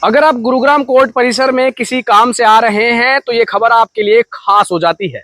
अगर आप गुरुग्राम कोर्ट परिसर में किसी काम से आ रहे हैं तो ये खबर आपके लिए खास हो जाती है,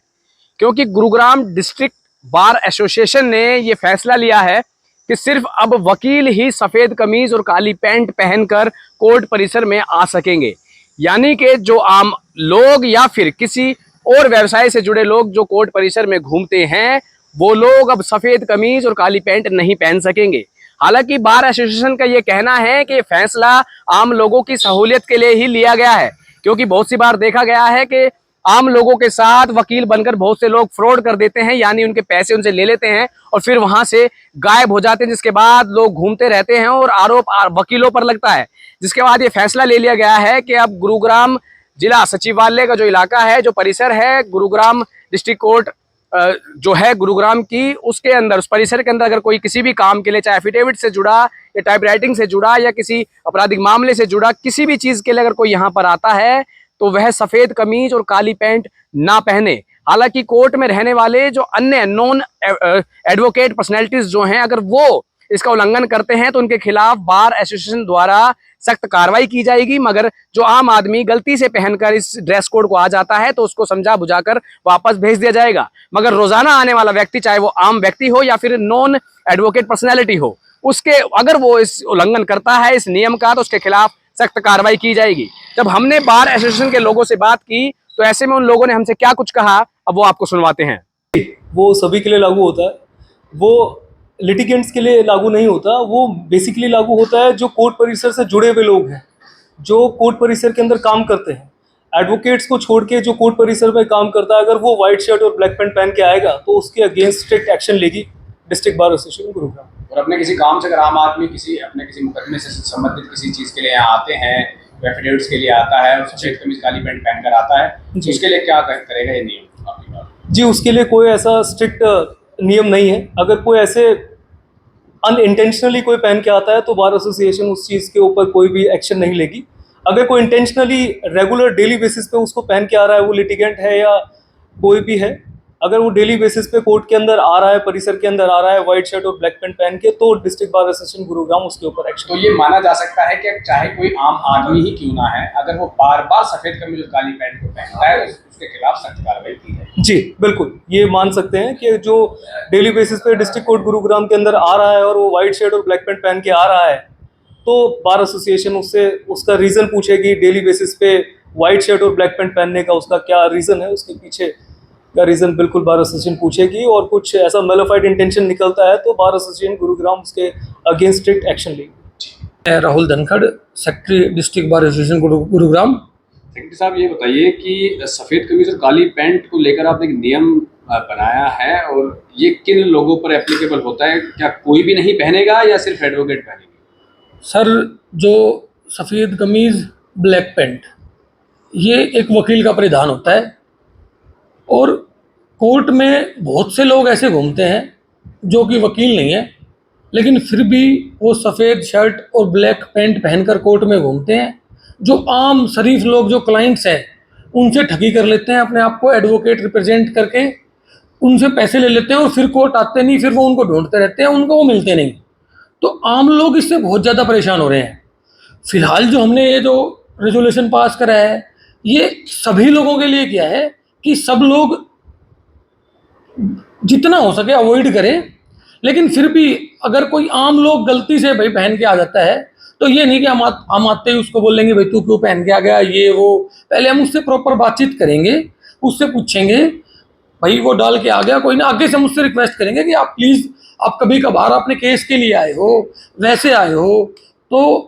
क्योंकि गुरुग्राम डिस्ट्रिक्ट बार एसोसिएशन ने ये फैसला लिया है कि सिर्फ अब वकील ही सफ़ेद कमीज और काली पैंट पहनकर कोर्ट परिसर में आ सकेंगे। यानी कि जो आम लोग या फिर किसी और व्यवसाय से जुड़े लोग जो कोर्ट परिसर में घूमते हैं, वो लोग अब सफ़ेद कमीज और काली पैंट नहीं पहन सकेंगे। हालांकि बार एसोसिएशन का ये कहना है कि फैसला आम लोगों की सहूलियत के लिए ही लिया गया है, क्योंकि बहुत सी बार देखा गया है कि आम लोगों के साथ वकील बनकर बहुत से लोग फ्रॉड कर देते हैं, यानी उनके पैसे उनसे ले लेते हैं और फिर वहां से गायब हो जाते हैं, जिसके बाद लोग घूमते रहते हैं और आरोप वकीलों पर लगता है। जिसके बाद ये फैसला ले लिया गया है कि अब गुरुग्राम जिला सचिवालय का जो इलाका है, जो परिसर है गुरुग्राम डिस्ट्रिक्ट कोर्ट जो है गुरुग्राम की, उसके अंदर, उस परिसर के अंदर अगर कोई किसी भी काम के लिए, चाहे एफिडेविट से जुड़ा या टाइप राइटिंग से जुड़ा या किसी आपराधिक मामले से जुड़ा किसी भी चीज़ के लिए अगर कोई यहाँ पर आता है तो वह सफ़ेद कमीज और काली पैंट ना पहने। हालांकि कोर्ट में रहने वाले जो अन्य नॉन एडवोकेट पर्सनैलिटीज जो हैं, अगर वो इसका उल्लंघन करते हैं तो उनके खिलाफ बार एसोसिएशन द्वारा सख्त कार्रवाई की जाएगी। मगर जो आम आदमी गलती से पहनकर इस ड्रेस कोड को आ जाता है तो उसको समझा बुझाकर वापस भेज दिया जाएगा। मगर रोजाना आने वाला व्यक्ति, चाहे वो आम व्यक्ति हो या फिर नॉन एडवोकेट पर्सनैलिटी हो, उसके अगर वो इस उल्लंघन करता है इस नियम का तो उसके खिलाफ सख्त कार्रवाई की जाएगी। जब हमने बार एसोसिएशन के लोगों से बात की तो ऐसे में उन लोगों ने हमसे क्या कुछ कहा, अब वो आपको सुनवाते हैं। वो सभी के लिए लागू होता है, वो लिटिगेंट्स के लिए लागू नहीं होता। वो बेसिकली लागू होता है जो कोर्ट परिसर से जुड़े हुए लोग हैं, जो कोर्ट परिसर के अंदर काम करते हैं। एडवोकेट्स को छोड़ के जो कोर्ट परिसर में काम करता है, अगर वो वाइट शर्ट और ब्लैक पैंट पहन के आएगा तो उसके अगेंस्ट स्ट्रिक्ट एक्शन लेगी डिस्ट्रिक्ट बार एसोसिएशन गुरुग्राम। और अपने किसी काम से अगर आम आदमी अपने किसी मुकदमे से संबंधित किसी चीज़ के लिए यहाँ आते हैं, एफिडेविट्स के लिए आता है और सफेद कमीज काली पैंट पहनकर आता है, तो उसके लिए क्या करेगा ये नियम? जी, उसके लिए कोई ऐसा स्ट्रिक्ट नियम नहीं है। अगर कोई ऐसे अनइंटेंशनली कोई पहन के आता है तो बार एसोसिएशन उस चीज़ के ऊपर कोई भी एक्शन नहीं लेगी। अगर कोई इंटेंशनली रेगुलर डेली बेसिस पे उसको पहन के आ रहा है, वो लिटिगेंट है या कोई भी है, अगर वो डेली बेसिस पे कोर्ट के अंदर आ रहा है, परिसर के अंदर आ रहा है वाइट शर्ट और ब्लैक पैंट पहन के, तो डिस्ट्रिक्ट बार एसोसिएशन गुरुग्राम उसके ऊपर एक्शन। तो ये माना जा सकता है कि चाहे कोई आम आदमी ही क्यों ना है, अगर वो बार बार सफेद कमीज और काली पैंट को पहनता है तो उसके खिलाफ सख्त कार्रवाई की जाए। जी बिल्कुल, ये मान सकते हैं कि जो डेली बेसिस पे डिस्ट्रिक्ट कोर्ट गुरुग्राम के अंदर आ रहा है और वो वाइट शर्ट और ब्लैक पैंट पहन के आ रहा है, तो बार एसोसिएशन उससे उसका रीज़न पूछेगी। डेली बेसिस पे वाइट शर्ट और ब्लैक पैंट पहनने का उसका क्या रीज़न है, उसके पीछे का रीज़न बिल्कुल बार एसोसिएशन पूछेगी। और कुछ ऐसा मेलिफाइड इंटेंशन निकलता है तो बार एसोसिएशन गुरुग्राम उसके अगेंस्ट स्ट्रिक्ट एक्शन लेगी। Rahul Dhankhar, secretary district bar association Gurugram. Secretary साहब, ये बताइए कि सफ़ेद कमीज और काली पैंट को लेकर आपने एक नियम बनाया है, और ये किन लोगों पर एप्लीकेबल होता है? क्या कोई भी नहीं पहनेगा या सिर्फ एडवोकेट पहनेंगे? सर, जो सफ़ेद कमीज़ ब्लैक पैंट, ये एक वकील का परिधान होता है, और कोर्ट में बहुत से लोग ऐसे घूमते हैं जो कि वकील नहीं है, लेकिन फिर भी वो सफ़ेद शर्ट और ब्लैक पैंट पहनकर कोर्ट में घूमते हैं। जो आम शरीफ लोग, जो क्लाइंट्स हैं, उनसे ठगी कर लेते हैं, अपने आप को एडवोकेट रिप्रेजेंट करके उनसे पैसे ले लेते हैं और फिर कोर्ट आते नहीं, फिर वो उनको ढूंढते रहते हैं, उनको वो मिलते नहीं। तो आम लोग इससे बहुत ज़्यादा परेशान हो रहे हैं। फिलहाल जो हमने ये जो रेजोल्यूशन पास करा है, ये सभी लोगों के लिए किया है कि सब लोग जितना हो सके अवॉइड करें। लेकिन फिर भी अगर कोई आम लोग गलती से भाई पहन के आ जाता है तो ये नहीं कि हम आते ही उसको बोलेंगे भाई तू क्यों पहन के आ गया, ये वो। पहले हम उससे प्रॉपर बातचीत करेंगे, उससे पूछेंगे भाई वो डाल के आ गया कोई ना, आगे से हम उससे रिक्वेस्ट करेंगे कि आप प्लीज़, आप कभी कभार अपने केस के लिए आए हो, वैसे आए हो, तो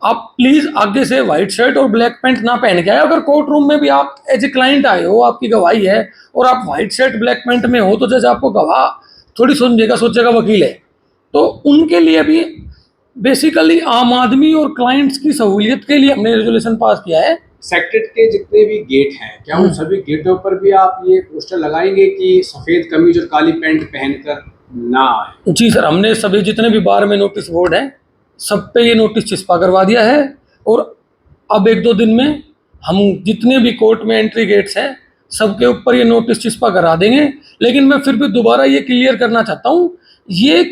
आप प्लीज़ आगे से वाइट शर्ट और ब्लैक पैंट ना पहन के आए। अगर कोर्ट रूम में भी आप एज ए क्लाइंट आए हो, आपकी गवाही है और आप वाइट शर्ट ब्लैक पैंट में हो, तो जज आपको गवाह थोड़ी समझेगा, सोचेगा वकील है। तो उनके लिए भी बेसिकली आम आदमी और क्लाइंट्स की सहूलियत के लिए हमने रेजोल्यूशन पास किया है। सेक्रेटरीट के जितने भी गेट हैं, क्या उन सभी गेटों पर भी आप ये पोस्टर लगाएंगे कि सफ़ेद कमीज और काली पैंट पहनकर ना आए? जी सर, हमने सभी जितने भी बार में नोटिस बोर्ड हैं सब पे ये नोटिस चिपका करवा दिया है, और अब 1-2 दिन में हम जितने भी कोर्ट में एंट्री गेट्स हैं सबके ऊपर ये नोटिस चिपका करा देंगे। लेकिन मैं फिर भी दोबारा ये क्लियर करना चाहता हूँ, ये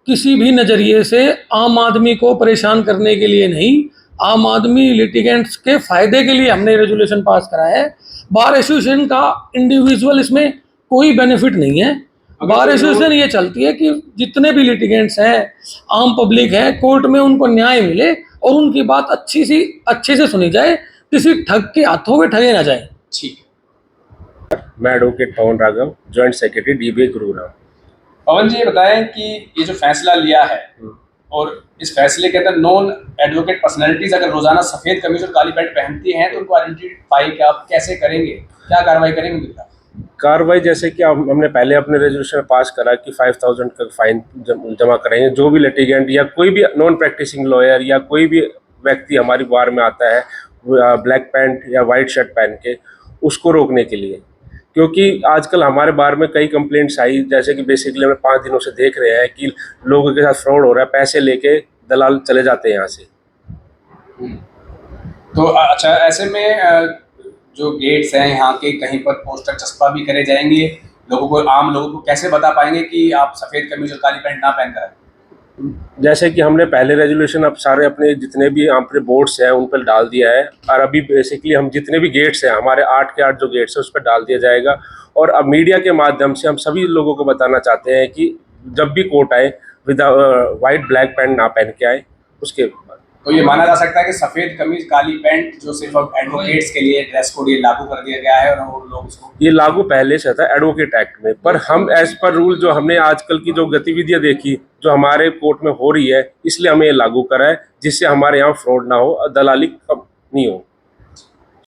किसी भी नज़रिए से आम आदमी को परेशान करने के लिए नहीं, आम आदमी लिटिगेंट्स के फायदे के लिए हमने रेजोल्यूशन पास करा है। बार एसोसिएशन का इंडिविजुअल इसमें कोई बेनिफिट नहीं है। बार एसोसिएशन ये चलती है कि जितने भी लिटिगेंट्स हैं, आम पब्लिक है, कोर्ट में उनको न्याय मिले और उनकी बात अच्छे से सुनी जाए, किसी ठग के हाथों में ठगे ना जाए। ठीक है। मैं advocate Pawan Raghav, joint secretary DBA Gurugram. Pawan ji, ये बताएं कि ये जो फैसला लिया है और इस फैसले के अंदर नॉन एडवोकेट पर्सनैलिटीज अगर रोजाना सफेद कमीज और काली पैंट पहनती हैं तो उनको आइडेंटिफाई आप कैसे करेंगे, क्या कार्रवाई करेंगे उनके खिलाफ? कार्रवाई जैसे कि हमने पहले अपने रेजोल्यूशन पास करा कि 5000 का फाइन जमा कराएंगे। जो भी लिटिगेंट या कोई भी नॉन प्रैक्टिसिंग लॉयर या कोई भी व्यक्ति हमारी बार में आता है ब्लैक पैंट या वाइट शर्ट पहन के, उसको रोकने के लिए। क्योंकि आजकल हमारे बार में कई कंप्लेंट्स आई, जैसे कि बेसिकली हम 5 दिनों से देख रहे हैं कि लोगों के साथ फ्रॉड हो रहा है, पैसे लेके दलाल चले जाते हैं यहाँ से। तो अच्छा, ऐसे में जो गेट्स हैं यहाँ के, कहीं पर पोस्टर चस्पा भी करे जाएंगे, लोगों को, आम लोगों को कैसे बता पाएंगे कि आप सफ़ेद कमीज और काली पैंट ना पहनकर आए? जैसे कि हमने पहले रेजोल्यूशन अब सारे अपने जितने भी अपने बोर्ड्स हैं उन पर डाल दिया है, और अभी बेसिकली हम जितने भी गेट्स हैं हमारे 8 के 8 जो गेट्स हैं उस पर डाल दिया जाएगा। और अब मीडिया के माध्यम से हम सभी लोगों को बताना चाहते हैं कि जब भी कोर्ट आए विद वाइट ब्लैक पैंट ना पहन के आए। उसके तो ये माना जा सकता है कि सफ़ेद कमीज काली पैंट जो सिर्फ अब एडवोकेट्स के लिए ड्रेस कोड ये लागू कर दिया गया है और वो लोग उसको, ये लागू पहले से था एडवोकेट एक्ट में, पर हम एज पर रूल जो हमने आजकल की जो गतिविधियां देखी जो हमारे कोर्ट में हो रही है, इसलिए हमें ये लागू करा है, जिससे हमारे यहाँ फ्रॉड ना हो और दलाली कम नहीं हो।